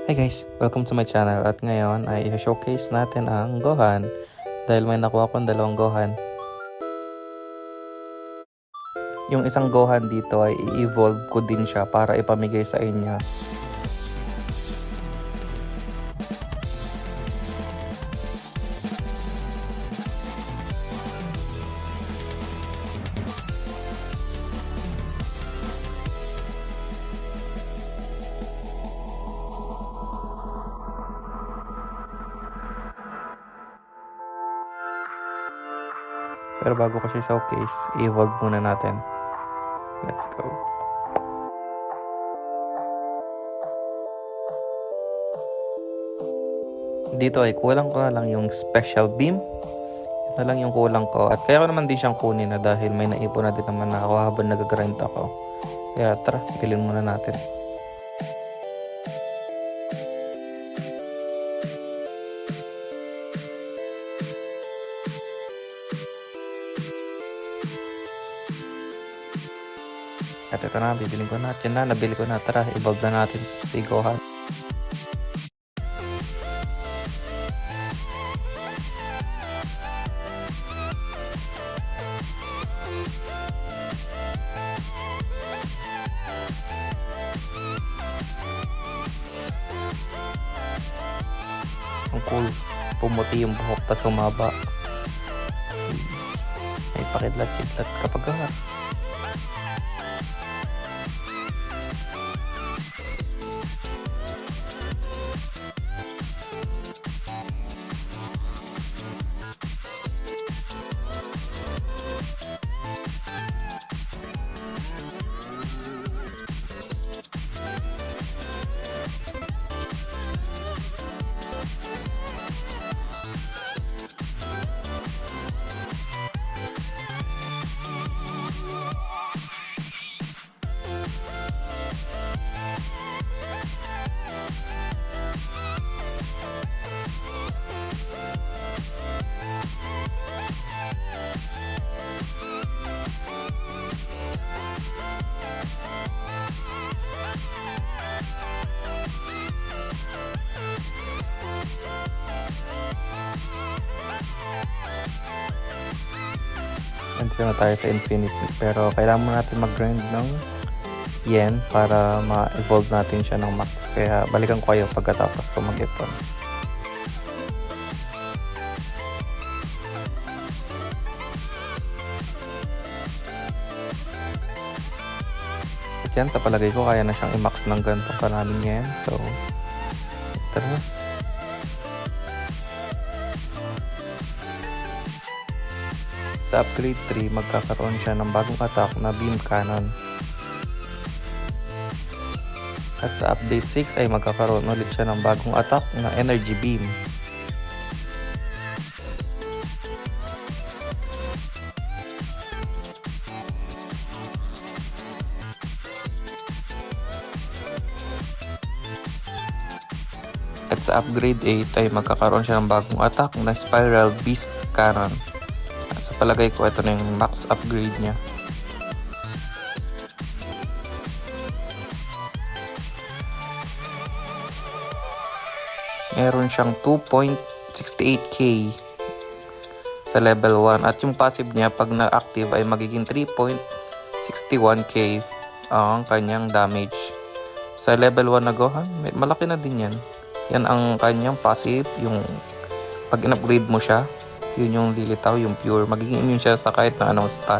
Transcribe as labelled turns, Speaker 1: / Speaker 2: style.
Speaker 1: Hi guys! Welcome to my channel at ngayon ay i-showcase natin ang Gohan dahil may nakuha akong dalawang Gohan. Yung isang Gohan dito ay i-evolve ko din siya para ipamigay sa inyo. Pero bago ko siya showcase, i-evolve muna natin. Let's go! Dito ay kulang ko na lang yung special beam. Ito na lang yung kulang ko. At kaya ko naman din siyang kunin na dahil may naipon na din naman na ako habang nag-grind ako. Kaya tara, pilin muna natin. At ito na, bibiling ko na. At yun na, nabili ko na. Tara, evolve na natin si Gohan. Ang cool. Pumuti yung buhok pa sumaba. May pakidlat-kidlat kapag gawa. Nandito na tayo sa infinity, pero kailangan mo natin mag-grind ng yen para ma-evolve natin siya ng max. Kaya balikan ko kayo pagkatapos ko mag-ipon. At yan, sa palagay ko kaya na siyang i-max ng ganitong karaming yen. So, tara. Sa upgrade 3, magkakaroon siya ng bagong attack na beam cannon. At sa update 6 ay magkakaroon ulit siya ng bagong attack na energy beam. At sa upgrade 8 ay magkakaroon siya ng bagong attack na spiral beast cannon. Sa palagay ko, ito na yung max upgrade niya. Meron siyang 2.68k sa level 1. At yung passive niya, pag na-active, ay magiging 3.61k ang kanyang damage. Sa level 1 na Gohan, malaki na din yan. Yan ang kanyang passive. Yung pag in-upgrade mo siya, yun yung lilitaw, yung pure. Magiging immune siya sa kahit na anong stun.